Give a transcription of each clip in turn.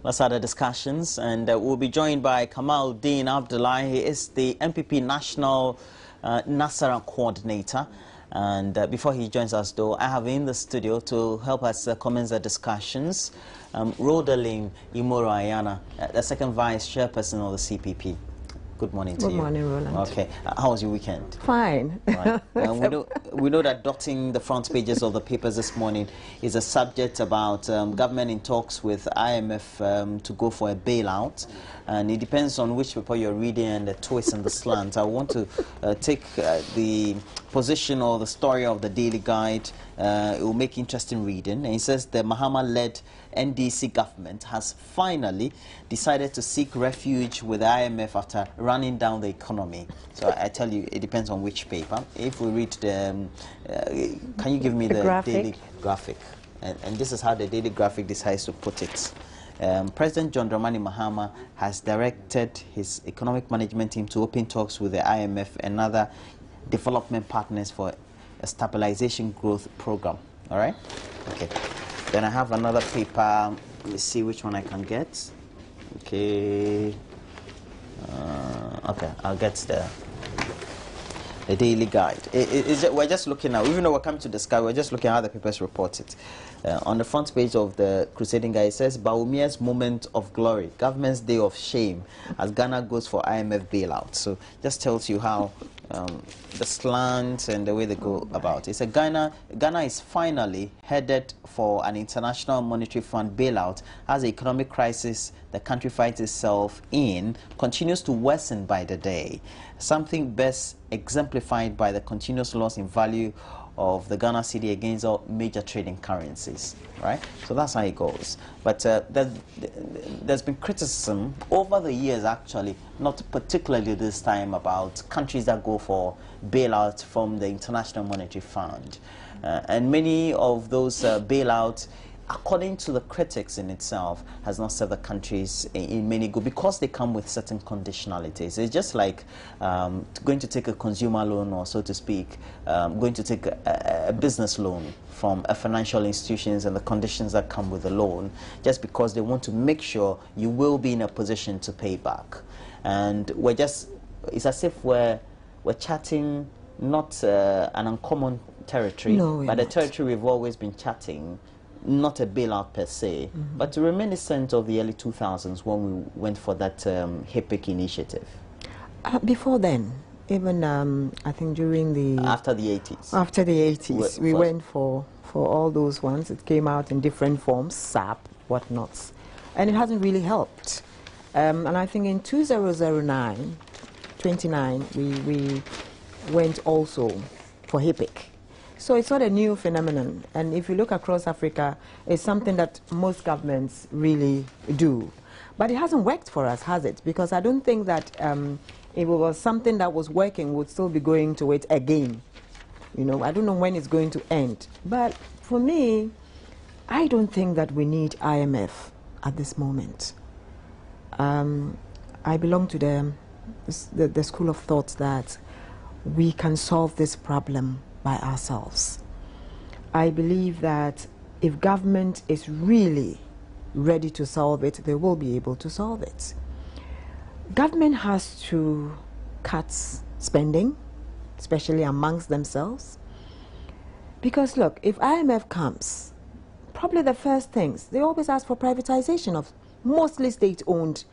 Let's have the discussions, and we'll be joined by Kamaldeen Abdullah. He is the MPP National Nasara Coordinator. And before he joins us, though, I have in the studio to help us commence the discussions, Rodaline Imoro Ayana, the second Vice Chairperson of the CPP. Good morning to you. Good morning, Roland. Okay. How was your weekend? Fine. Right. We know that dotting the front pages of the papers this morning is a subject about government in talks with IMF to go for a bailout. And it depends on which paper you're reading and the twist and the slant. I want to take the position or the story of the Daily Guide. It will make interesting reading. And it says the Mahama-led NDC government has finally decided to seek refuge with the IMF after running down the economy. So I tell you, it depends on which paper. If we read the, can you give me the Daily Graphic? And this is how the Daily Graphic decides to put it. President John Dramani Mahama has directed his economic management team to open talks with the IMF and other development partners for a stabilization growth program. All right? Okay. Then I have another paper. Let's see which one I can get. Okay. Okay, I'll get the Daily Guide. We're just looking now, even though we're coming to the sky, we're just looking at how the papers report it. On the front page of the Crusading Guide, it says, Bawumia's moment of glory, government's day of shame, as Ghana goes for IMF bailout. So just tells you how the slant and the way they go about it. It's a Ghana is finally headed for an International Monetary Fund bailout as the economic crisis the country finds itself in continues to worsen by the day. Something best exemplified by the continuous loss in value of the Ghana cedi against all major trading currencies, right? So that's how it goes. But there's been criticism over the years, actually, not particularly this time, about countries that go for bailout from the International Monetary Fund. And many of those bailouts, according to the critics in itself, has not served the countries in many good, because they come with certain conditionalities. It's just like going to take a consumer loan, or so to speak, going to take a business loan from a financial institutions and the conditions that come with the loan, just because they want to make sure you will be in a position to pay back. And it's as if we're chatting not an uncommon territory, but a territory we've always been chatting. Not a bailout per se, but reminiscent of the early 2000s when we went for that HIPC initiative. Before then, even I think during the... After the 80s. After the 80s, we went for all those ones. It came out in different forms, SAP, whatnots, and it hasn't really helped. And I think in 2009, we went also for HIPC. So it's not a new phenomenon, and if you look across Africa, it's something that most governments really do. But it hasn't worked for us, has it? Because I don't think that if it was something that was working, we'd still be going to it again. You know, I don't know when it's going to end. But for me, I don't think that we need IMF at this moment. I belong to the school of thought that we can solve this problem by ourselves. I believe that if government is really ready to solve it, they will be able to solve it. Government has to cut spending, especially amongst themselves. Because look, if IMF comes, probably the first things, they always ask for privatization of mostly state-owned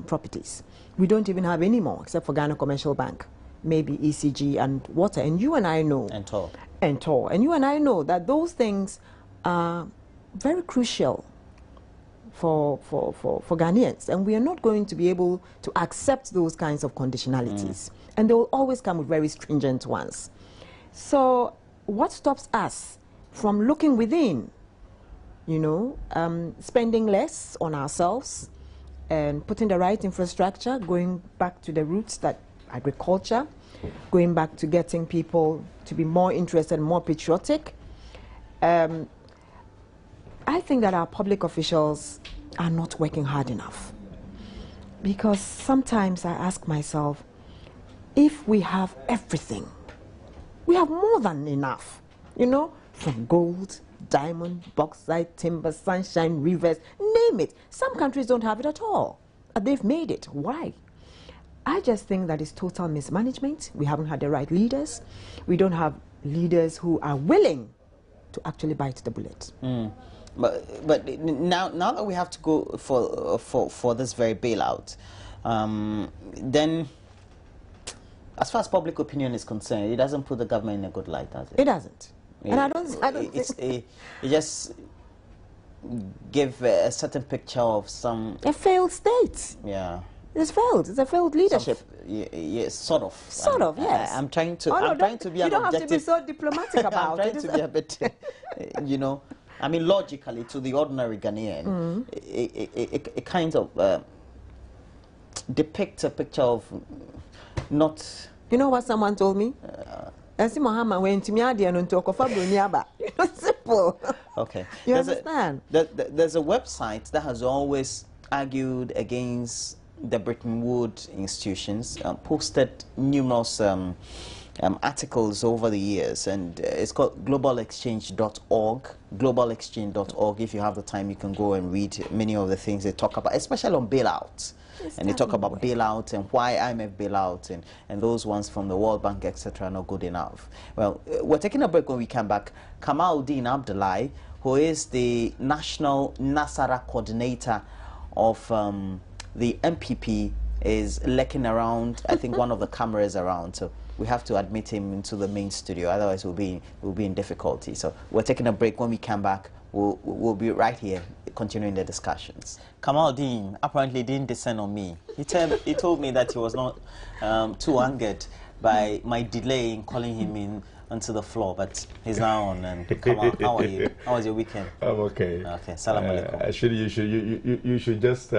properties. We don't even have any more, except for Ghana Commercial Bank. Maybe ECG and water, and you and I know, and TOR, and you and I know that those things are very crucial for Ghanaians, and we are not going to be able to accept those kinds of conditionalities, and they will always come with very stringent ones. So what stops us from looking within, you know, spending less on ourselves and putting the right infrastructure, going back to the roots, that agriculture, going back to getting people to be more interested, more patriotic. I think that our public officials are not working hard enough, because sometimes I ask myself, if we have everything, we have more than enough, you know, from gold, diamond, bauxite, timber, sunshine, rivers, name it. Some countries don't have it at all. They've made it. Why? I just think that it's total mismanagement. We haven't had the right leaders. We don't have leaders who are willing to actually bite the bullet. But now that we have to go for this very bailout, then as far as public opinion is concerned, it doesn't put the government in a good light, does it? It doesn't. And I don't it just give a certain picture of some... A failed state. Yeah. It's failed. It's a failed leadership. Yeah, sort of. Sort of, yes. I'm trying to. I'm trying to be an objective. You don't have to be so diplomatic about it. I'm trying to be a bit, you know. I mean, logically, to the ordinary Ghanaian, it kind of depicts a picture of not. You know what someone told me? Muhammad went to simple. Okay. You understand? There's a website that has always argued against the Bretton Woods institutions, posted numerous articles over the years, and it's called globalexchange.org. Globalexchange.org. If you have the time, you can go and read many of the things they talk about, especially on bailouts. And they talk about bailout and why IMF bailout and those ones from the World Bank, etc., are not good enough. Well, we're taking a break. When we come back, Kamaldeen Abdullahi, who is the National Nasara Coordinator of the MPP, is lurking around. I think one of the cameras around, so we have to admit him into the main studio, otherwise we'll be in difficulty. So we're taking a break. When we come back, we'll be right here continuing the discussions. Kamaldeen apparently didn't descend on me. He told me that he was not too angered by my delay in calling him in onto the floor, but he's now on. And Kamal, how are you? How was your weekend? I'm okay. Okay, salam alaikum. Actually, you should just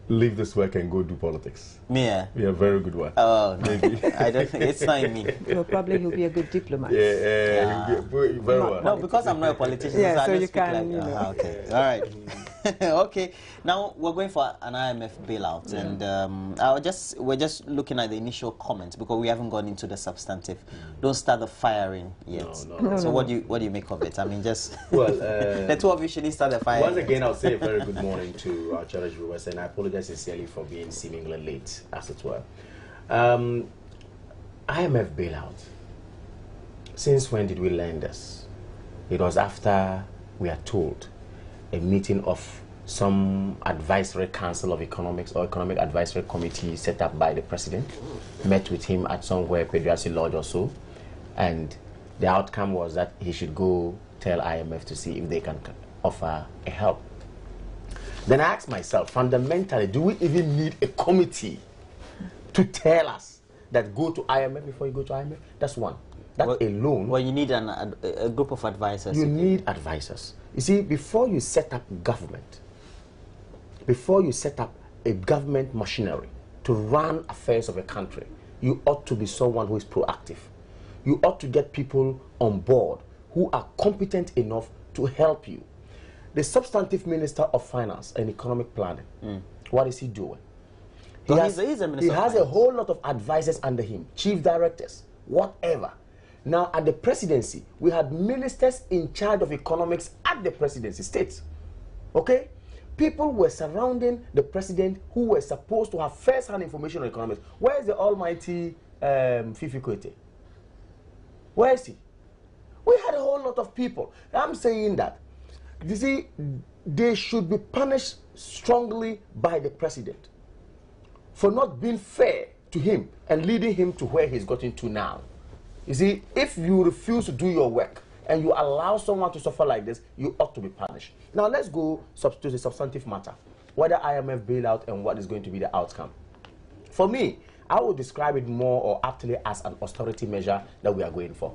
leave this work and go do politics. Me? Yeah, a very good one. Oh, maybe. I don't think it's not in me. Well, probably he'll be a good diplomat. Yeah. Very well. No, because I'm not a politician. Yeah, so I you can. Like, you know. Okay, all right. Okay, now we're going for an IMF bailout, and we're just looking at the initial comments because we haven't gone into the substantive. Don't start the firing yet. No. So what do you make of it? I mean, just well, the two of you should start the firing. Once again, I'll say a very good morning to our cherished viewers, and I apologize sincerely for being seemingly late, as it were. IMF bailout. Since when did we learn this? It was after we are told a meeting of some advisory council of economics or economic advisory committee set up by the president, met with him at somewhere, Pedrassi Lodge or so, and the outcome was that he should go tell IMF to see if they can offer a help. Then I asked myself, fundamentally, do we even need a committee to tell us that go to IMF before you go to IMF? That's one. That alone. Well, you need a group of advisors. You need advisors. You see, before you set up government, before you set up a government machinery to run affairs of a country, you ought to be someone who is proactive. You ought to get people on board who are competent enough to help you. The substantive Minister of Finance and Economic Planning, what is he doing? He has a whole lot of advisors under him, chief directors, whatever. Now, at the presidency, we had ministers in charge of economics at the presidency states. Okay? People were surrounding the president who were supposed to have first-hand information on economics. Where is the almighty Fifi Koite? Where is he? We had a whole lot of people. I'm saying that, you see, they should be punished strongly by the president for not being fair to him and leading him to where he's gotten to now. You see, if you refuse to do your work and you allow someone to suffer like this, you ought to be punished. Now let's go to the substantive matter, whether IMF bailout and what is going to be the outcome. For me, I would describe it more or aptly as an austerity measure that we are going for.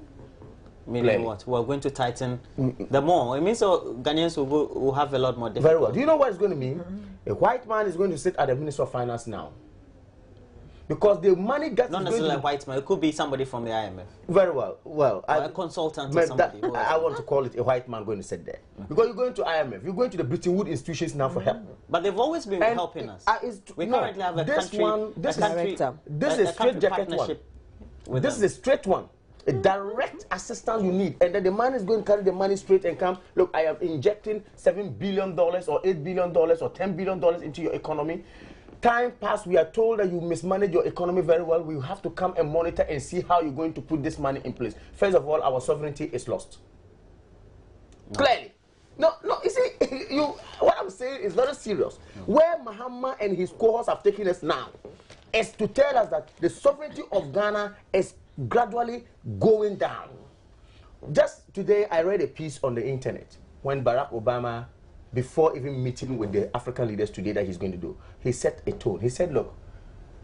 Meaning what? We're going to tighten the more. It means Ghanaians will have a lot more difficulty. Very well. Do you know what it's going to mean? A white man is going to sit at the Minister of Finance now. Because the money gets... Not necessarily a white man. It could be somebody from the IMF. Very well. Well, a consultant or somebody. I want to call it a white man going to sit there. Because you're going to IMF. You're going to the Bretton Woods institutions now for help. But they've always been helping us. We currently have a country... This is a straight jacket one. This is a straight one. a direct assistance you need, and then the man is going to carry the money straight and come, look, I am injecting $7 billion or $8 billion or $10 billion into your economy. Time passed, we are told that you mismanage your economy very well. We have to come and monitor and see how you're going to put this money in place. First of all, our sovereignty is lost. No. Clearly. No, you see, what I'm saying is very serious. No. Where Mahama and his cohorts have taken us now is to tell us that the sovereignty of Ghana is gradually going down. Just today, I read a piece on the internet when Barack Obama, before even meeting with the African leaders today that he's going to do, he set a tone. He said, look,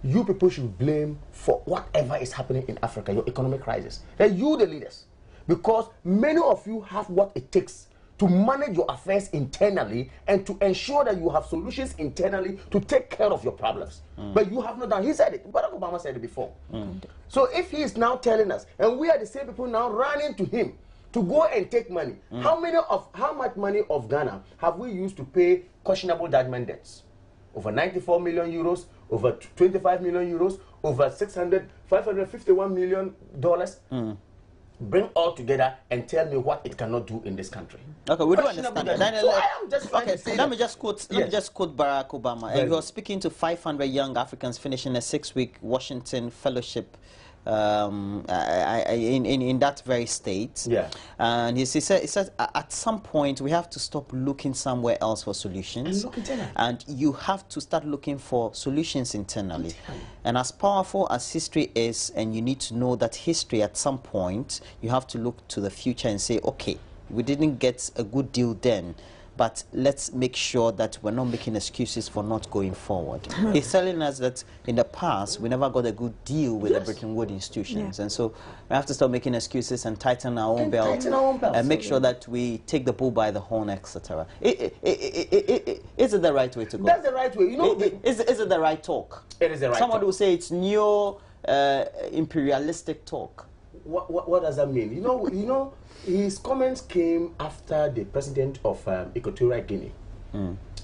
you people should blame for whatever is happening in Africa, your economic crisis. And you, the leaders, because many of you have what it takes to manage your affairs internally and to ensure that you have solutions internally to take care of your problems. But you have not done. He said it. Barack Obama said it before. So if he is now telling us, and we are the same people now running to him to go and take money, how much money of Ghana have we used to pay questionable judgment debts? Over 94 million euros, over 25 million euros, over $551 million. Bring all together and tell me what it cannot do in this country. Okay, we do understand that. So I am just trying to say let me just quote Barack Obama. And he was speaking to 500 young Africans finishing a 6-week Washington fellowship in that very state. Yeah. And he said at some point we have to stop looking somewhere else for solutions. And you have to start looking for solutions internally. And as powerful as history is, and you need to know that history at some point, you have to look to the future and say, okay, we didn't get a good deal then, but let's make sure that we're not making excuses for not going forward. He's telling us that in the past, we never got a good deal with the Bretton Woods institutions. And so we have to start making excuses and tighten our own belt and make sure that we take the bull by the horn, etc. Is it the right way to go? That's the right way. You know, is it the right talk? It is the right Someone talk. will say it's neo-imperialistic talk. What does that mean? You know, his comments came after the president of Equatorial Guinea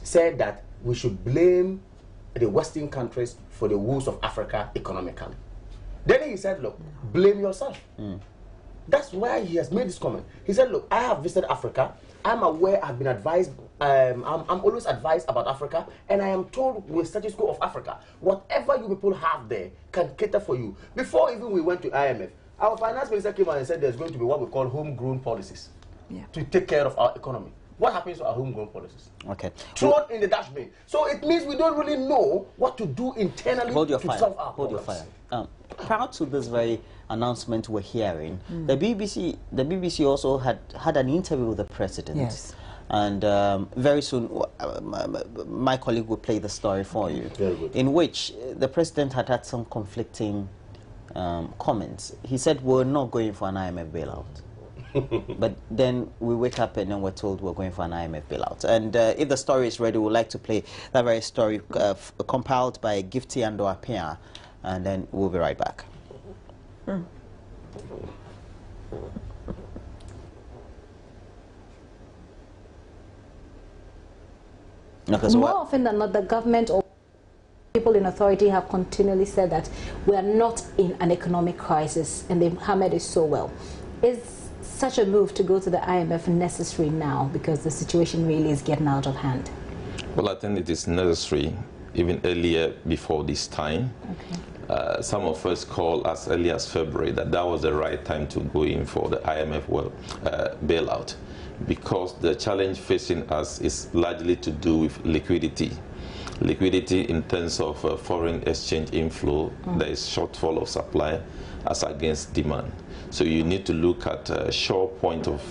said that we should blame the Western countries for the woes of Africa economically. Then he said, look, blame yourself. That's why he has made this comment. He said, look, I have visited Africa. I'm aware, I've been advised, I'm always advised about Africa, and I am told with status quo of Africa, whatever you people have there can cater for you. Before even we went to IMF, our finance minister came out and said there's going to be what we call homegrown policies to take care of our economy. What happens to our homegrown policies? Okay. Thrown in the dustbin. So it means we don't really know what to do internally to solve our problems. Hold your fire. Prior to this very announcement we're hearing, the BBC also had an interview with the president. Yes. And very soon, my colleague will play the story for you, in which the president had some conflicting comments. He said we're not going for an IMF bailout. But then we wake up and then we're told we're going for an IMF bailout. And if the story is ready, we'd like to play that very story compiled by Gifty Ando Apia, and then we'll be right back. More often than not, the government or people in authority have continually said that we are not in an economic crisis, and they've hammered it so well. Is such a move to go to the IMF necessary now, because the situation really is getting out of hand? Well, I think it is necessary even earlier before this time. Okay. Some of us called as early as February that was the right time to go in for the IMF bailout, because the challenge facing us is largely to do with liquidity. Liquidity in terms of foreign exchange inflow, there is shortfall of supply as against demand. So you need to look at a sure point of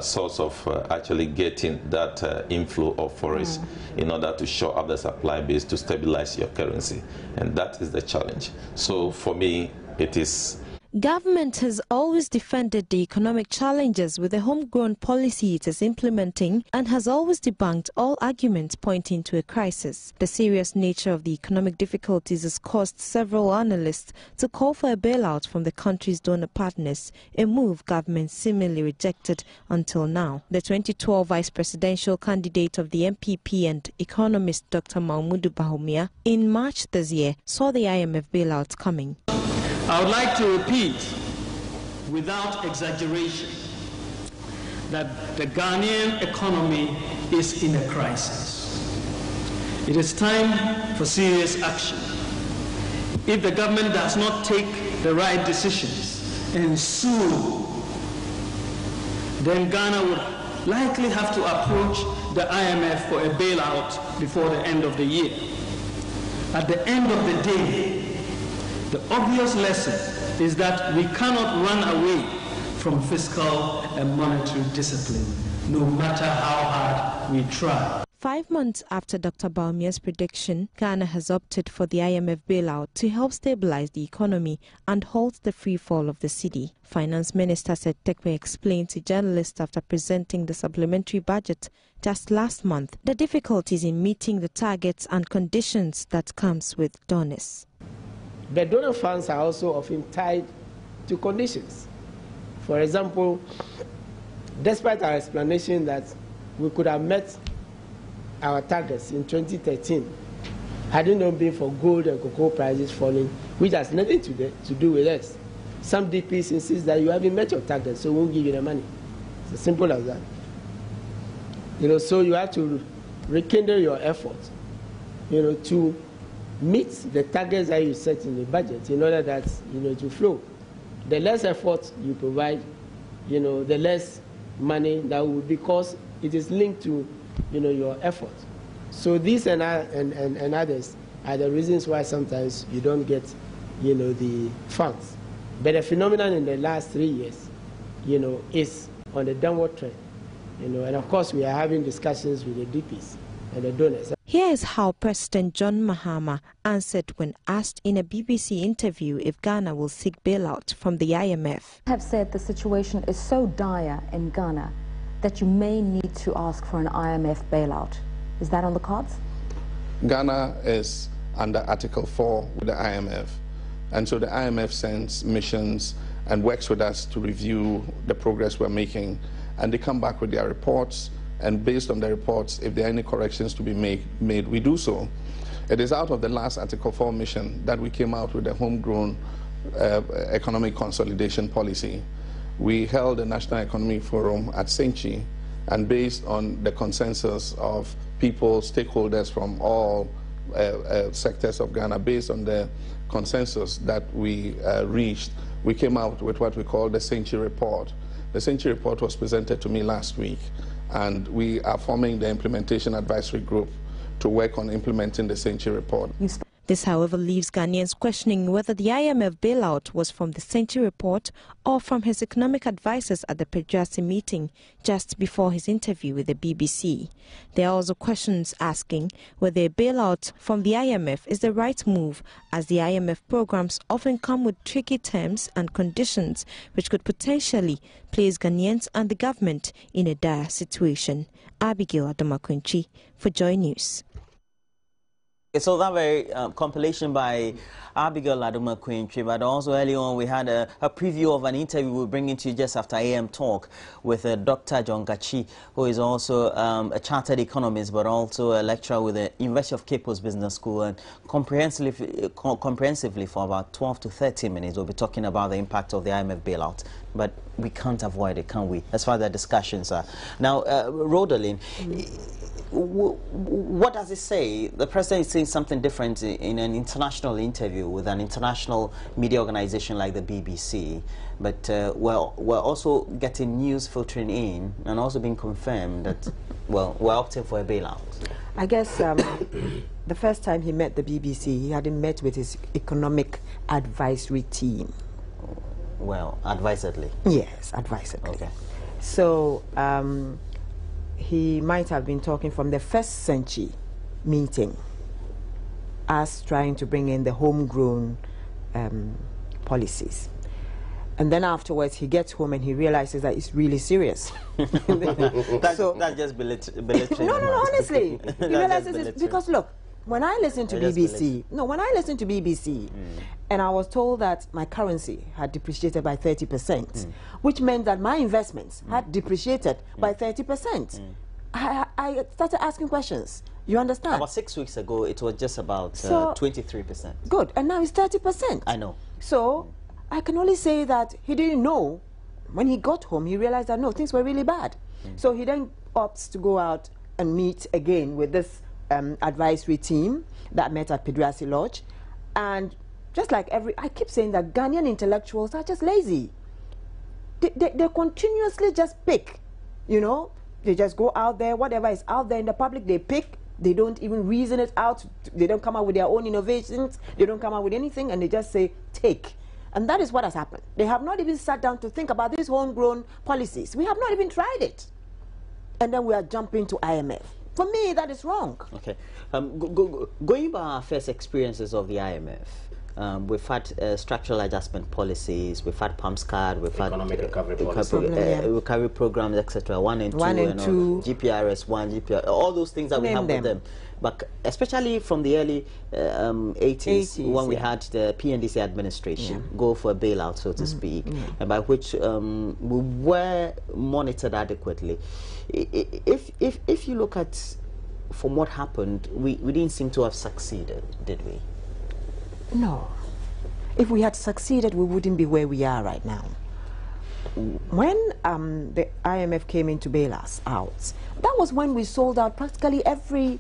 source of actually getting that inflow of forex in order to shore up the supply base to stabilize your currency. And that is the challenge. So for me, it is... Government has always defended the economic challenges with the homegrown policy it is implementing, and has always debunked all arguments pointing to a crisis. The serious nature of the economic difficulties has caused several analysts to call for a bailout from the country's donor partners, a move government seemingly rejected until now. The 2012 vice presidential candidate of the MPP and economist Dr. Mahmoud Bawumia, in March this year, saw the IMF bailout coming. I would like to repeat, without exaggeration that the Ghanaian economy is in a crisis. It is time for serious action. If the government does not take the right decisions and soon, then Ghana would likely have to approach the IMF for a bailout before the end of the year. At the end of the day, the obvious lesson is that we cannot run away from fiscal and monetary discipline, no matter how hard we try. 5 months after Dr. Bawumia's prediction, Ghana has opted for the IMF bailout to help stabilize the economy and halt the free fall of the cedi. Finance Minister Seth Terkper explained to journalists after presenting the supplementary budget just last month the difficulties in meeting the targets and conditions that comes with donors. The donor funds are also often tied to conditions. For example, despite our explanation that we could have met our targets in 2013, had it not been for gold and cocoa prices falling, which has nothing to do with us. Some DPs insist that you haven't met your targets, so we won't give you the money. It's as simple as that. So you have to rekindle your efforts, to meet the targets that you set in the budget in order that, to flow. The less effort you provide, the less money that will, because it is linked to, your effort. So these and others are the reasons why sometimes you don't get, the funds. But the phenomenon in the last 3 years, is on the downward trend. And of course we are having discussions with the DPs and the donors. Here is how President John Mahama answered when asked in a BBC interview if Ghana will seek bailout from the IMF. Have said the situation is so dire in Ghana that you may need to ask for an IMF bailout. Is that on the cards? Ghana is under Article 4 with the IMF, and so the IMF sends missions and works with us to review the progress we're making, and they come back with their reports, and based on the reports, if there are any corrections to be made, we do so. It is out of the last Article 4 mission that we came out with a homegrown economic consolidation policy. We held a National Economic Forum at Senchi, and based on the consensus of people, stakeholders from all sectors of Ghana, based on the consensus that we reached, we came out with what we call the Senchi Report. The Senchi Report was presented to me last week, and we are forming the Implementation Advisory Group to work on implementing the Senchi Report. This, however, leaves Ghanaians questioning whether the IMF bailout was from the Senchi Report or from his economic advisers at the Pedrasi meeting just before his interview with the BBC. There are also questions asking whether a bailout from the IMF is the right move, as the IMF programs often come with tricky terms and conditions which could potentially place Ghanaians and the government in a dire situation. Abigail Adomaquinchi for Joy News. So that very compilation by Abigail Adomaquinchi, but also earlier on we had a preview of an interview we'll bring into you just after AM Talk with Dr. John Gachi, who is also a chartered economist but also a lecturer with the University of Cape Coast Business School, and comprehensively for about 12 to 13 minutes we'll be talking about the impact of the IMF bailout. But we can't avoid it, can we, as far as the discussions are. Now, Rodolin, what does it say? The president is saying something different in an international interview with an international media organization like the BBC, but we're also getting news filtering in and also being confirmed that, well, we're opting for a bailout. I guess the first time he met the BBC, he hadn't met with his economic advisory team. Well, advisedly. Yes, advisedly. Okay. So he might have been talking from the first Senchi meeting, us trying to bring in the homegrown policies. And then afterwards he gets home and he realizes that it's really serious. That's just belittling. No, honestly. He realizes it's because, look, when I listen to BBC, and I was told that my currency had depreciated by 30%, which meant that my investments had depreciated by 30%. I started asking questions. You understand? About 6 weeks ago, it was just about 23%. Good, and now it's 30%. I know. So I can only say that he didn't know. When he got home, he realized that, no, things were really bad. So he then opts to go out and meet again with this advisory team that met at Pedrasi Lodge. And just like I keep saying that Ghanaian intellectuals are just lazy. They continuously just pick, you know. They just go out there, whatever is out there in the public, they pick. They don't even reason it out. They don't come out with their own innovations. They don't come out with anything, and they just say, take. And that is what has happened. They have not even sat down to think about these homegrown policies. We have not even tried it. And then we are jumping to IMF. For me, that is wrong. Okay. Going by our first experiences of the IMF, we've had structural adjustment policies, we've had PAMSCAD, we've had recovery programs, etc. 1 and 2, and 2. GPRS 1, GPR, all those things that we have with them. But especially from the early 80s, when we had the PNDC administration go for a bailout, so to speak, and by which we were monitored adequately. If you look at from what happened, we didn't seem to have succeeded, did we? No. If we had succeeded, we wouldn't be where we are right now. When the IMF came in to bail us out, that was when we sold out practically every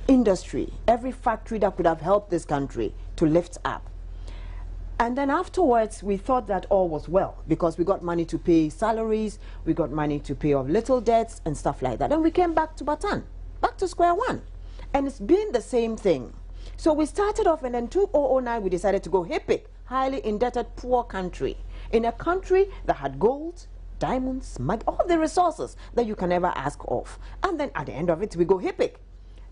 industry, every factory that could have helped this country to lift up. And then afterwards, we thought that all was well because we got money to pay salaries, we got money to pay off little debts and stuff like that. And we came back to Batan, back to square one. And it's been the same thing. So we started off, and then 2009 we decided to go HIPIC, highly indebted poor country, in a country that had gold, diamonds, all the resources that you can ever ask of. And then at the end of it, we go HIPIC.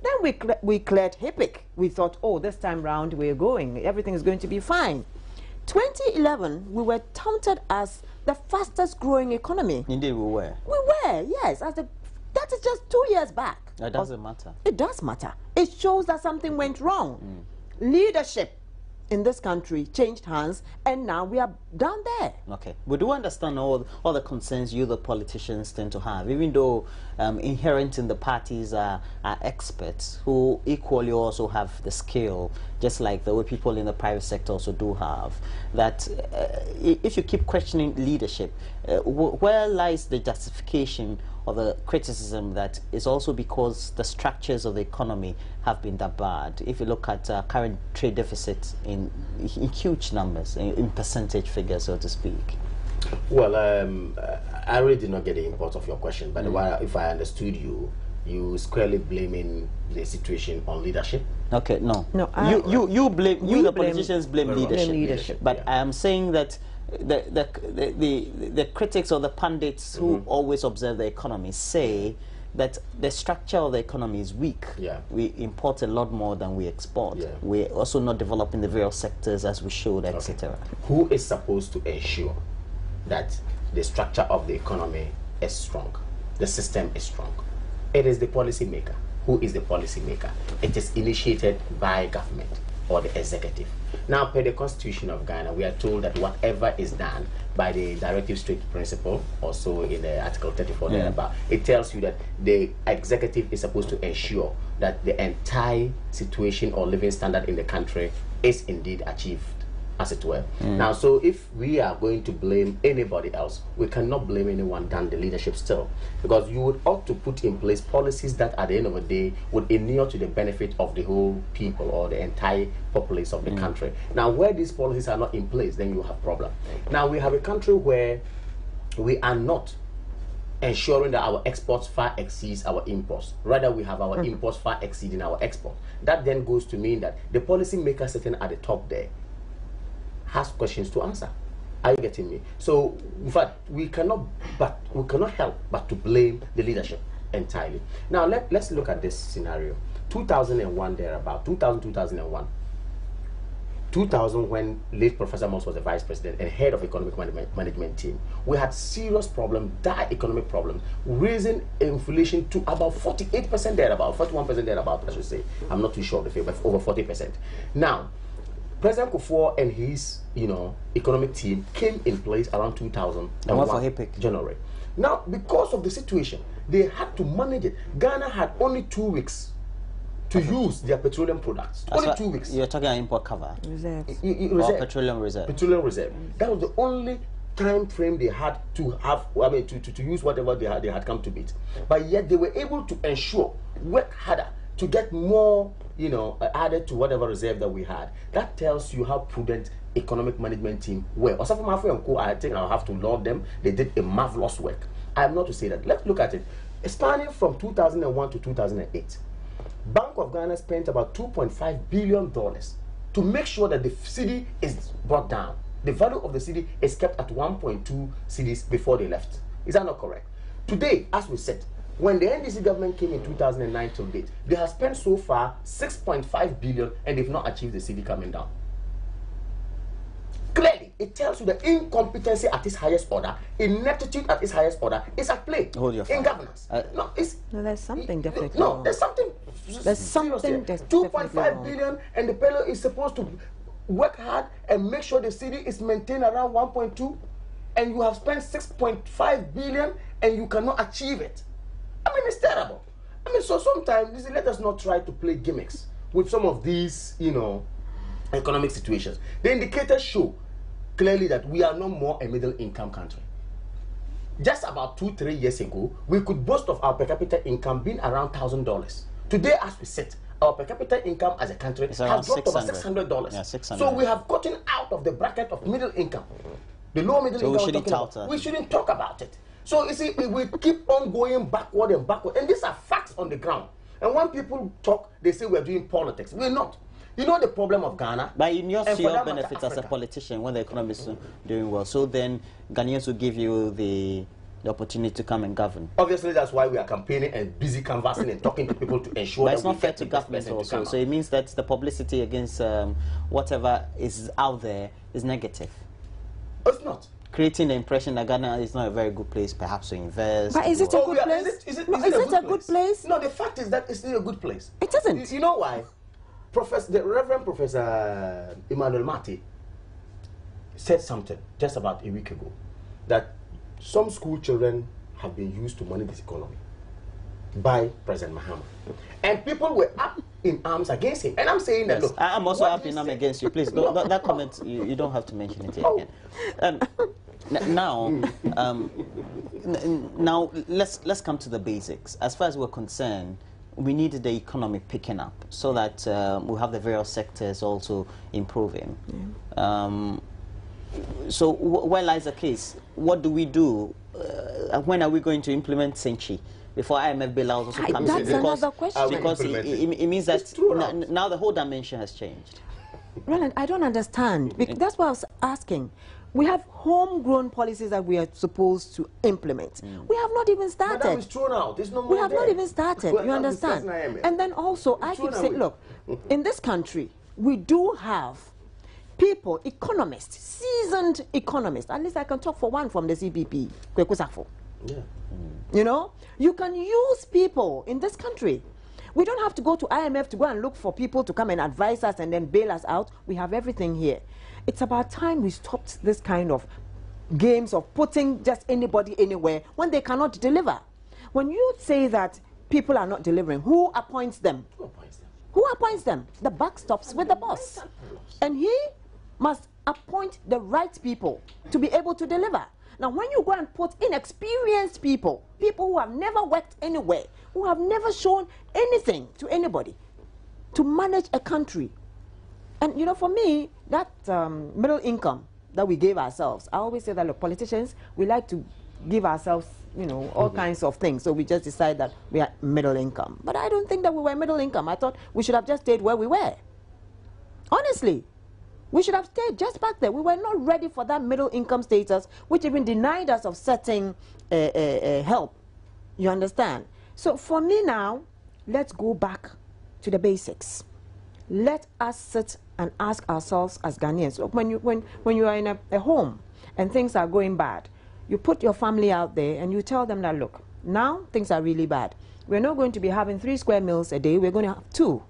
Then we cleared HIPIC. We thought, oh, this time round we're going, everything is going to be fine. 2011, we were touted as the fastest growing economy. Indeed, we were. We were, yes. That is just 2 years back. That doesn't matter. It does matter. It shows that something went wrong. Leadership in this country changed hands, and now we are down there. Okay. We do understand all the concerns you, the politicians, tend to have, even though inherent in the parties are experts who equally also have the skill, just like the way people in the private sector also do have, that if you keep questioning leadership, where lies the justification or the criticism that is also because the structures of the economy have been that bad? If you look at current trade deficits in huge numbers, in percentage figures, so to speak. Well, I really did not get the import of your question, but if I understood you squarely blaming the situation on leadership. Okay, no. The politicians blame leadership. But I am saying that the critics or the pundits who always observe the economy say that the structure of the economy is weak. We import a lot more than we export. We're also not developing the various sectors as we should, etc. Who is supposed to ensure that the structure of the economy is strong, the system is strong? It is the policy maker. Who is the policy maker? It is initiated by government or the executive. Now, per the Constitution of Ghana, we are told that whatever is done by the Directive Strict Principle, also in the Article 34 thereabout, it tells you that the executive is supposed to ensure that the entire situation or living standard in the country is indeed achieved, as it were. Now, so if we are going to blame anybody else, we cannot blame anyone than the leadership still, because you would ought to put in place policies that at the end of the day would inure to the benefit of the whole people or the entire populace of the country. Now, where these policies are not in place, then you have a problem. Now, we have a country where we are not ensuring that our exports far exceeds our imports. Rather, we have our imports far exceeding our export. That then goes to mean that the policy maker sitting at the top there has questions to answer. Are you getting me? So, in fact, we cannot help but to blame the leadership entirely. Now, let's look at this scenario. 2001 thereabout, 2001. 2000, when late Professor Moss was the vice president and head of economic management team, we had serious problem, dire economic problem, raising inflation to about 48% thereabout, 41% thereabout, I should say. I'm not too sure of the figure, but over 40%. Now, President Kufuor and his, economic team came in place around 2001, January. Now, because of the situation, they had to manage it. Ghana had only 2 weeks to use their petroleum products. Only 2 weeks. You're talking about import cover. Reserves. Or petroleum reserve. Petroleum reserve. That was the only time frame they had to have, I mean, to use whatever they had come to beat. But yet they were able to ensure, work harder to get more, you know, added to whatever reserve that we had. That tells you how prudent economic management team were. I think I'll have to laud them. They did a marvelous work. I'm not to say that. Let's look at it. Spanning from 2001 to 2008, Bank of Ghana spent about $2.5 billion to make sure that the city is brought down. The value of the city is kept at 1.2 cedis before they left. Is that not correct? Today, as we said, when the NDC government came in 2009 till date, they have spent so far 6.5 billion and they've not achieved the city coming down. Clearly, it tells you the incompetency at its highest order, ineptitude at its highest order is at play in governance. No, there's something definitely No, wrong. there's something. There's something. 2.5 billion, and the fellow is supposed to work hard and make sure the city is maintained around 1.2, and you have spent 6.5 billion and you cannot achieve it. I mean, it's terrible. I mean, so sometimes let us not try to play gimmicks with some of these, you know, economic situations. The indicators show clearly that we are no more a middle-income country. Just about 2-3 years ago, we could boast of our per capita income being around $1,000. Today, as we sit, our per capita income as a country has dropped over $600. Yeah, $600. So we have gotten out of the bracket of middle income. The lower middle income, we shouldn't talk about it. So you see, we keep on going backward and backward, and these are facts on the ground. And when people talk, they say we're doing politics. We're not. You know the problem of Ghana? But in your benefit as a politician, when the economy is doing well, so then Ghanaians will give you the opportunity to come and govern. Obviously, that's why we are campaigning and busy canvassing and talking to people to ensure but that it's not fair to government also. So it means that the publicity against whatever is out there is negative. It's not. Creating the impression that Ghana is not a very good place, perhaps to invest. But is it a good place? Is it a good place? No, the fact is that it's not a good place. It isn't. You know why? The Reverend Professor Emmanuel Mati said something just about a week ago, that some school children have been used to manage this economy by President Mahama. And people were up in arms against him. And I'm saying that, look, I'm also up in arms against you. Please, that comment, you don't have to mention it again. Now, let's come to the basics. As far as we're concerned, we need the economy picking up so that we have the various sectors also improving. Yeah. So where lies the case? What do we do? When are we going to implement Senchi before IMF bailout also comes in? That's another question. Because it means that now the whole dimension has changed. Roland, I don't understand. That's what I was asking. We have homegrown policies that we are supposed to implement. We have not even started. But that was thrown out. There's no more we have not even started. You understand? And then also, I keep saying, look, in this country, we do have people, economists, seasoned economists. At least I can talk for one from the CPP, Kweku Sarfo. Yeah. You know, you can use people in this country. We don't have to go to IMF to go and look for people to come and advise us and then bail us out. We have everything here. It's about time we stopped this kind of games of putting just anybody anywhere when they cannot deliver. When you say that people are not delivering, who appoints them? Who appoints them? Who appoints them? The buck stops with the boss. And he must appoint the right people to be able to deliver. Now, when you go and put inexperienced people, people who have never worked anywhere, who have never shown anything to anybody, to manage a country. And, you know, for me, that middle income that we gave ourselves, I always say that, look, politicians, we like to give ourselves, you know, all kinds of things. So we just decide that we are middle income. But I don't think that we were middle income. I thought we should have just stayed where we were. Honestly. We should have stayed just back there. We were not ready for that middle income status, which even denied us of certain help. You understand? So for me now, let's go back to the basics. Let us sit and ask ourselves as Ghanaians. Look, when you are in a home and things are going bad, you put your family out there and you tell them that, look, now things are really bad. We're not going to be having 3 square meals a day. We're going to have 2.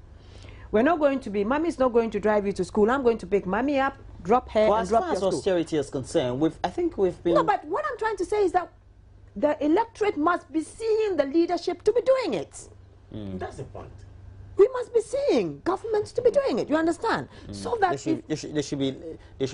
We're not going to be, mommy's not going to drive you to school. I'm going to pick mommy up, drop her, and drop your school. As far as austerity is concerned, I think we've been... No, but what I'm trying to say is that the electorate must be seeing the leadership to be doing it. That's the point. We must be seeing governments to be doing it. You understand? So that they should be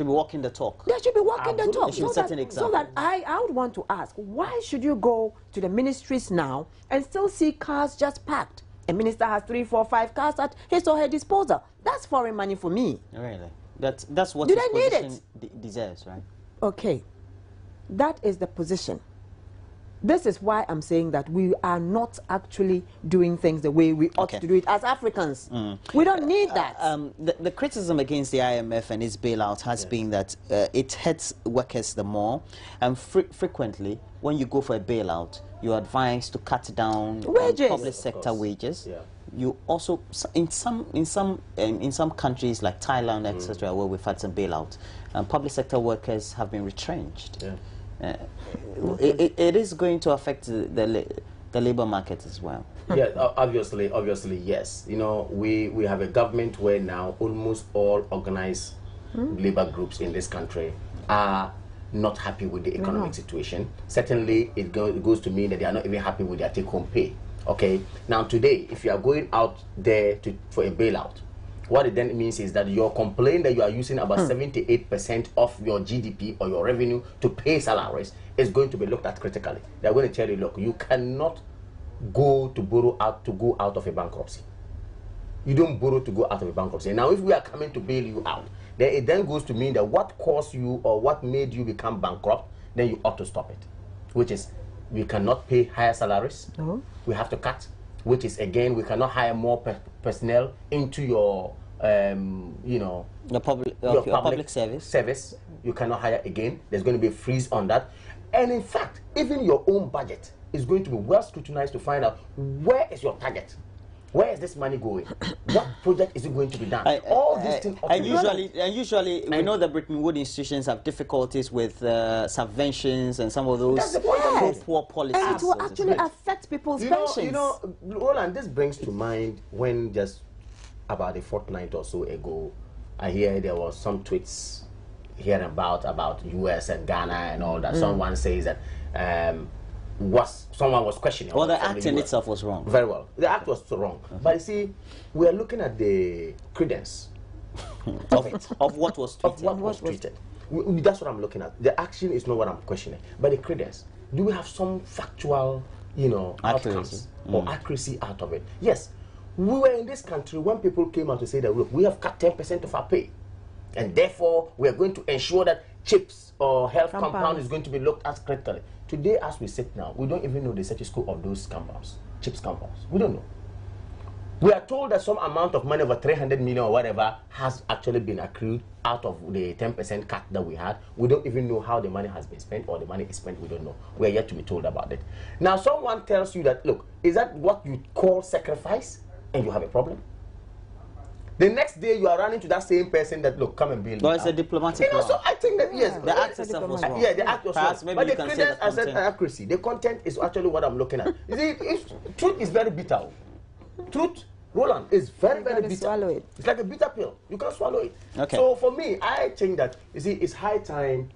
walking the talk. They should be walking the talk. They should set an example. So that I would want to ask, why should you go to the ministries now and still see cars just packed? A minister has 3, 4, 5 cars at his or her disposal. That's foreign money for me. Really? That's what Do his they need position deserves, right? Okay, that is the position. This is why I'm saying that we are not actually doing things the way we ought to do it as Africans. We don't need that. The criticism against the IMF and its bailout has been that it hurts workers the more, and frequently when you go for a bailout, you're advised to cut down wages. Public sector wages. Yeah. You also in some countries like Thailand, etc., where we've had some bailout, public sector workers have been retrenched. Yeah. It is going to affect the labor market as well. Yeah, obviously, yes. You know, we have a government where now almost all organized labor groups in this country are not happy with the economic situation. Certainly, it goes to mean that they are not even happy with their take-home pay. Okay. Now, today, if you are going out there for a bailout, what it then means is that your complaint that you are using about 78% of your GDP or your revenue to pay salaries is going to be looked at critically. They're going to tell you, look, you cannot go out of a bankruptcy. You don't borrow to go out of a bankruptcy. Now, if we are coming to bail you out, then it then goes to mean that what caused you or what made you become bankrupt, then you ought to stop it. Which is, we cannot pay higher salaries. We have to cut. Which is, again, we cannot hire more personnel into your, your public service. You cannot hire again. There's going to be a freeze on that. And in fact, even your own budget is going to be well scrutinized to find out where is your target. Where is this money going? What project is it going to be done? All these things. And usually, we know that Bretton Woods institutions have difficulties with subventions and some of those poor policies. And it will actually affect people's pensions. You know, Roland, this brings to mind when just about a fortnight or so ago, I hear there was some tweets here about US and Ghana and all that. Someone says that someone was questioning. Well, the act in itself was wrong. Very well. The act was wrong. But you see, we are looking at the credence of what was tweeted. Of what was tweeted. That's what I'm looking at. The action is not what I'm questioning. But the credence. Do we have some factual, outcomes or accuracy out of it? Yes. We were in this country when people came out to say that, look, we have cut 10% of our pay. And therefore, we are going to ensure that chips or health compound is going to be looked at critically. Today, as we sit now, we don't even know the status quo of those compounds, chips compounds. We don't know. We are told that some amount of money, over 300 million or whatever, has actually been accrued out of the 10% cut that we had. We don't even know how the money has been spent or the money is spent. We don't know. We are yet to be told about it. Now, someone tells you that, look, is that what you call sacrifice? And you have a problem. The next day you are running to that same person that, look, come and bail me. But it's a diplomatic law. So I think that, yes. The act itself was wrong. Yeah, the act was Perhaps wrong. maybe But the credence as an accuracy, the content is actually what I'm looking at. You see, truth is very bitter. Truth, Roland, is very, very bitter. Swallow it. It's like a bitter pill. You can't swallow it. Okay. So for me, I think that, you see, it's high time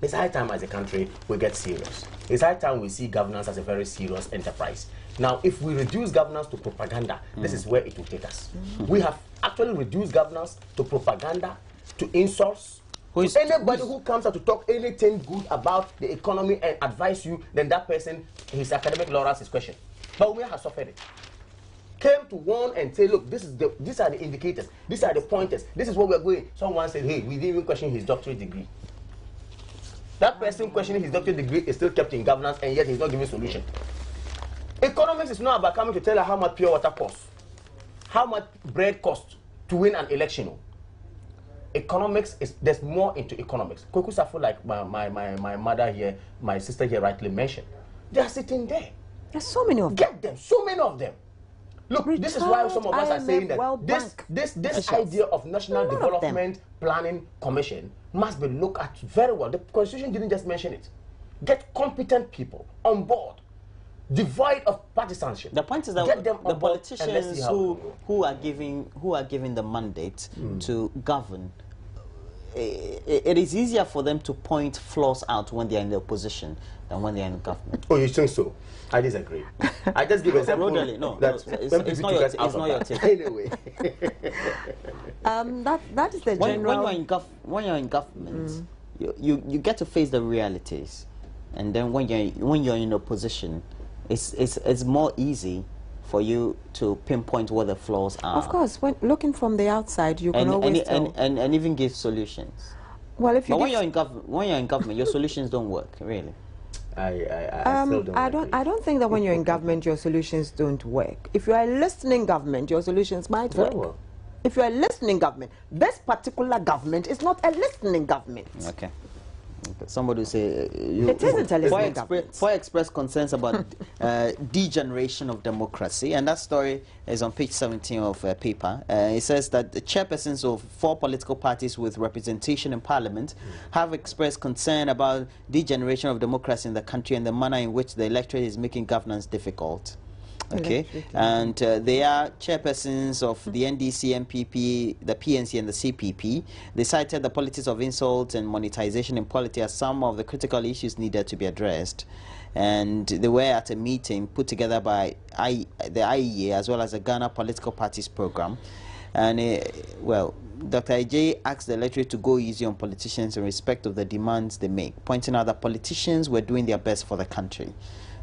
as a country we get serious. It's high time we see governance as a very serious enterprise. Now, if we reduce governance to propaganda, this is where it will take us. We have actually reduced governance to propaganda, to insults. Anybody who comes out to talk anything good about the economy and advise you, then that person, his academic laurels is questioned. But we have suffered it. Came to warn and say, look, these are the indicators, these are the pointers, this is what we're going. Someone said, hey, we didn't even question his doctorate degree. That person questioning his doctorate degree is still kept in governance, and yet he's not giving solution. Economics is not about coming to tell her how much pure water costs, how much bread costs to win an election. Economics there's more into economics. Kweku Safo, like my mother here, my sister here rightly mentioned, they are sitting there. There's so many of them. Get them, so many of them. Look, this is why some of us are saying that this idea of National Development Planning Commission must be looked at very well. The Constitution didn't just mention it. Get competent people on board, devoid of partisanship. The point is that the politicians who are giving the mandate to govern it is easier for them to point flaws out when they're in the opposition than when they're in government. Oh, you think so? I disagree. I just give an example. No, it's not your take. Anyway. That is the general... When you're in government, you get to face the realities. And then when you're in opposition, it's more easy for you to pinpoint what the flaws are. Of course, when looking from the outside, you can always tell. And even give solutions. Well, if you when you're in government, your solutions don't work, really. I still don't. I don't think that when you're in government, your solutions don't work. If you are a listening government, your solutions might work. Well. If you are a listening government, this particular government is not a listening government. Okay. Somebody say it isn't a listening government. FOI express concerns about degeneration of democracy, and that story is on page 17 of paper. It says that the chairpersons of 4 political parties with representation in parliament have expressed concern about degeneration of democracy in the country and the manner in which the electorate is making governance difficult. Okay, and they are chairpersons of the NDC, MPP, the PNC and the CPP. They cited the politics of insult and monetization in polity as some of the critical issues needed to be addressed. And they were at a meeting put together by the IEA as well as the Ghana Political Parties Program. And, well, Dr. Ajay asked the electorate to go easy on politicians in respect of the demands they make, pointing out that politicians were doing their best for the country.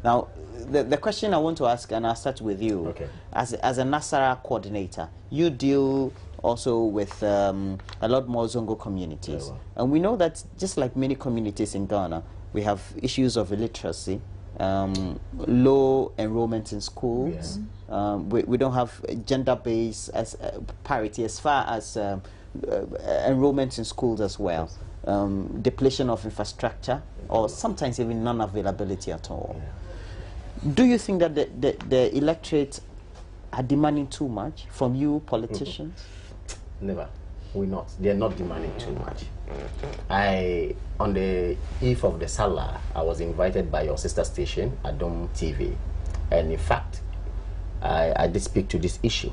Now, the question I want to ask, and I'll start with you, okay. As a Nasara coordinator, you deal also with a lot more Zongo communities. Yeah, well. And we know that just like many communities in Ghana, we have issues of illiteracy, low enrollment in schools. Yeah. We don't have gender-based parity as far as enrollment in schools as well. Depletion of infrastructure, or sometimes even non-availability at all. Yeah. Do you think that the electorate are demanding too much from you politicians? Never. We're not. They're not demanding too much. On the eve of the Salah, I was invited by your sister station, Adom TV. And in fact, I did speak to this issue.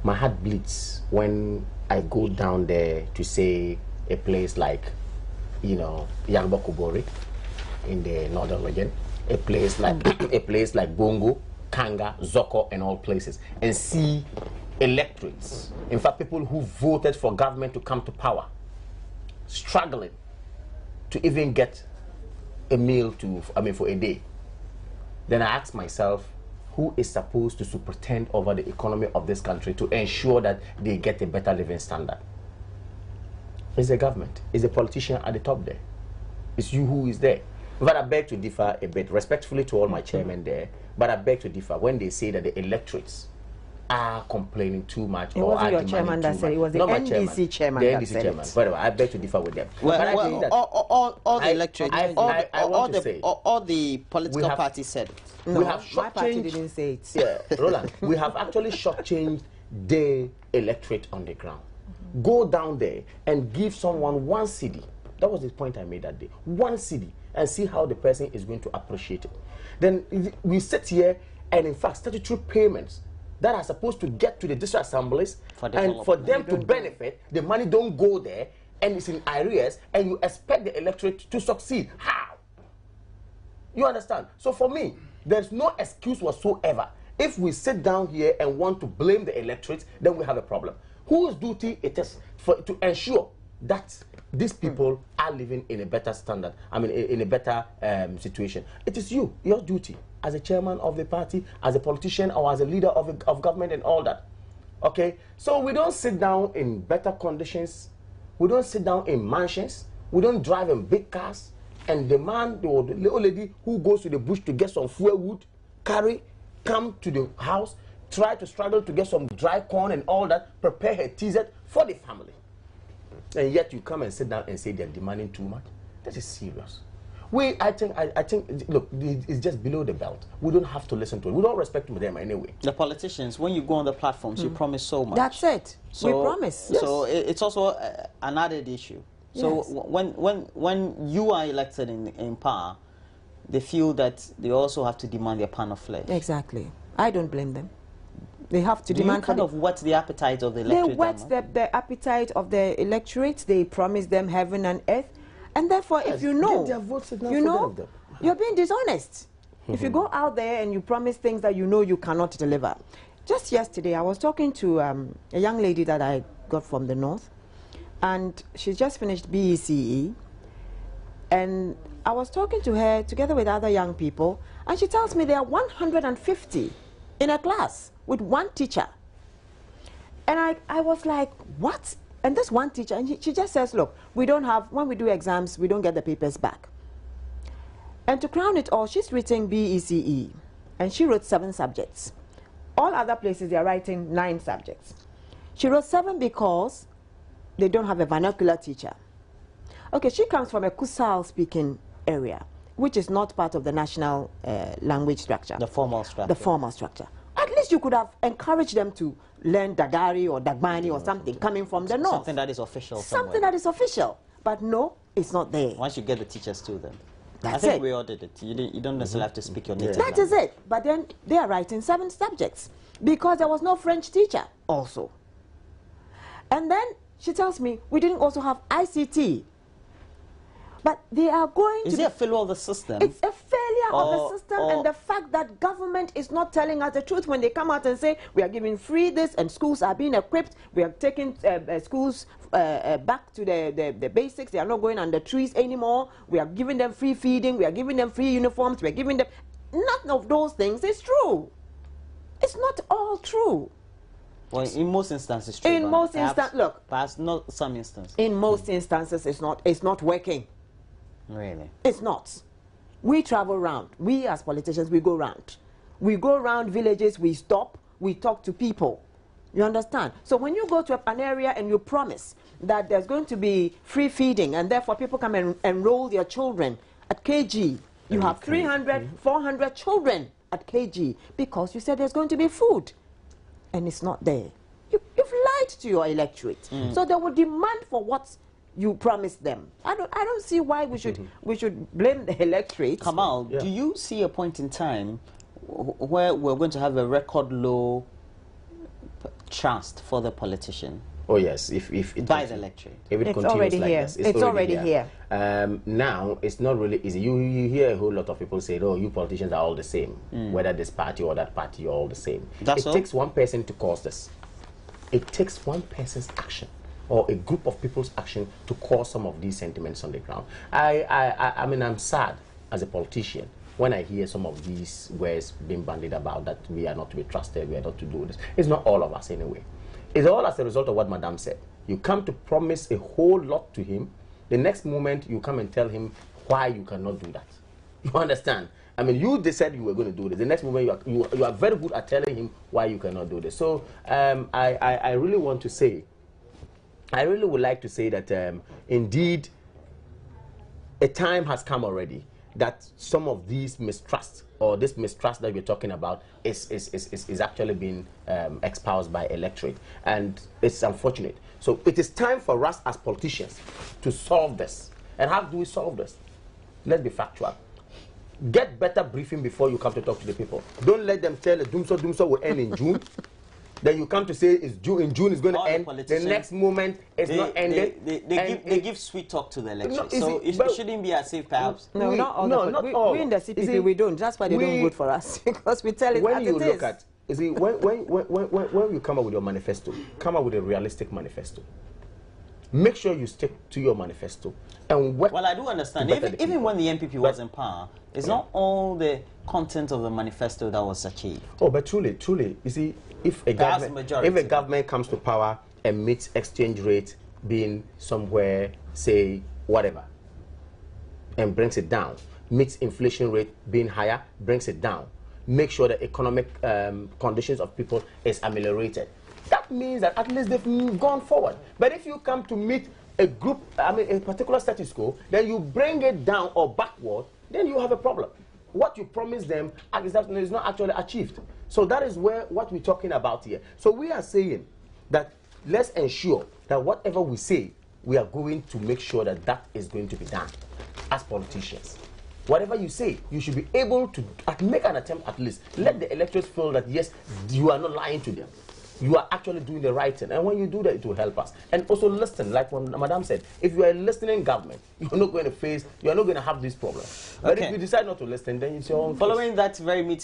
My heart bleeds when I go down there to say a place like, Yagba Kubori in the northern region, a place like Bongo, Kanga, Zoko, and all places, and see electorates, in fact, people who voted for government to come to power, struggling to even get a meal for a day. Then I ask myself, who is supposed to superintend over the economy of this country to ensure that they get a better living standard? It's the government. It's the politician at the top there. It's you who is there. But I beg to differ a bit, respectfully to all my chairmen there, but I beg to differ when they say that the electorates are complaining too much. It wasn't your chairman that said it, was the NDC chairman that said it. But I beg to differ with them. All the electorate, all the political parties said it. No, my party didn't say it. Yeah, Roland, we have actually shortchanged the electorate on the ground. Go down there and give someone 1 cedi. That was the point I made that day. 1 cedi. And see how the person is going to appreciate it. Then we sit here and in fact statutory payments that are supposed to get to the district assemblies and for them to benefit, the money don't go there and it's in arrears and you expect the electorate to succeed. How? You understand? So for me, there's no excuse whatsoever. If we sit down here and want to blame the electorate, then we have a problem. Whose duty it is to ensure that these people are living in a better standard, in a better situation? It is you, your duty, as a chairman of the party, as a politician, or as a leader of government and all that. Okay? So we don't sit down in better conditions. We don't sit down in mansions. We don't drive in big cars and demand the old lady who goes to the bush to get some fuel wood, come to the house, try to struggle to get some dry corn and all that, prepare her t-shirt for the family. And yet you come and sit down and say they're demanding too much. That is serious. I think, look, it's just below the belt. We don't have to listen to it. We don't respect them anyway. The politicians, when you go on the platforms, you promise so much. That's it. So, we promise. Yes. So it's also an added issue. So yes. when you are elected in power, they feel that they also have to demand their pound of flesh. Exactly. I don't blame them. They have to demand kind of whet the appetite of the electorate? They whet the appetite of the electorate. They promise them heaven and earth. And therefore, if you know, you're being dishonest. If you go out there and you promise things that you know you cannot deliver. Just yesterday, I was talking to a young lady that I got from the north, and she's just finished BECE. And I was talking to her together with other young people, and she tells me there are 150 in a class with one teacher. And I was like, what? And this one teacher, and she just says, look, we don't have, when we do exams, we don't get the papers back. And to crown it all, she's written BECE, and she wrote 7 subjects. All other places, they're writing 9 subjects. She wrote 7 because they don't have a vernacular teacher. Okay, she comes from a Kusal-speaking area, which is not part of the national language structure. The formal structure. The formal structure. At least you could have encouraged them to learn Dagari or Dagbani or something coming from the north. Something that is official Something that is official. But no, it's not there. Once you get the teachers to them. That's I think it. we all did it. You don't necessarily have to speak your native That language. is it. But then they are writing 7 subjects because there was no French teacher also. And then she tells me we didn't also have ICT. But they are going to... Is it a failure of the system? It's a failure of the system, and the fact that government is not telling us the truth when they come out and say we are giving free this and schools are being equipped, we are taking schools back to the basics, they are not going under trees anymore, we are giving them free feeding, we are giving them free uniforms, we are giving them... None of those things is true. It's not all true. Well, in most instances, true. In most instances, look. Perhaps not some instances. In most instances, it's not working. Really? It's not. We travel around. We as politicians, we go around. We go around villages, we stop, we talk to people. You understand? So when you go to an area and you promise that there's going to be free feeding and therefore people come and enroll their children at KG, you have 300, 400 children at KG because you said there's going to be food. And it's not there. You've lied to your electorate. So they will demand for what you promised them. I don't see why we should blame the electorate. Kamal, do you see a point in time where we're going to have a record low trust for the politician? Oh yes, if by the electorate. If it it's continues already like here. this, It's already here. Now it's not really easy. You hear a whole lot of people say, "Oh, you politicians are all the same. Whether this party or that party, you're all the same." It takes one person to cause this. It takes one person's action or a group of people's action to cause some of these sentiments on the ground. I mean, I'm sad as a politician when I hear some of these words being bandied about that we are not to be trusted, we are not to do this. It's not all of us anyway. It's all as a result of what Madam said. You come to promise a whole lot to him. The next moment, you come and tell him why you cannot do that. You understand? I mean, you said you were going to do this. The next moment, you are very good at telling him why you cannot do this. So I really want to say, I really would like to say that indeed a time has come already that some of these mistrust or this mistrust that we're talking about is actually being espoused by electorate, and it's unfortunate. So it is time for us as politicians to solve this. And how do we solve this? Let's be factual. Get better briefing before you come to talk to the people. Don't let them tell the Dumso will end in June. Then you come to say it's June, in June is going to end. The next moment it's not ended. They give sweet talk to the electorate. So it shouldn't be as if perhaps. No, not all. We in the CPP, we don't. That's why they don't vote for us, because we tell it when as you it look is. at, you see, when you come up with your manifesto, come up with a realistic manifesto. Make sure you stick to your manifesto and work. Well, I do understand. Even when the NPP was in power, it's not all the content of the manifesto that was achieved. Oh, but truly, you see, if a government comes to power and meets exchange rate being somewhere, say, whatever, and brings it down, meets inflation rate being higher, brings it down, make sure the economic conditions of people is ameliorated, that means that at least they've gone forward. But if you come to meet a group, I mean, a particular status quo, then you bring it down or backward, then you have a problem. What you promise them is not actually achieved. So that is what we're talking about here. So we are saying that let's ensure that whatever we say, we are going to make sure that that is going to be done as politicians. whatever you say, you should be able to make an attempt at least. Let the electors feel that, yes, you are not lying to them. You are actually doing the right thing. And when you do that, it will help us. And also listen, like what Madam said, if you are a listening government, you're not going to have this problem. But if you decide not to listen, then it's your own Following that very meeting,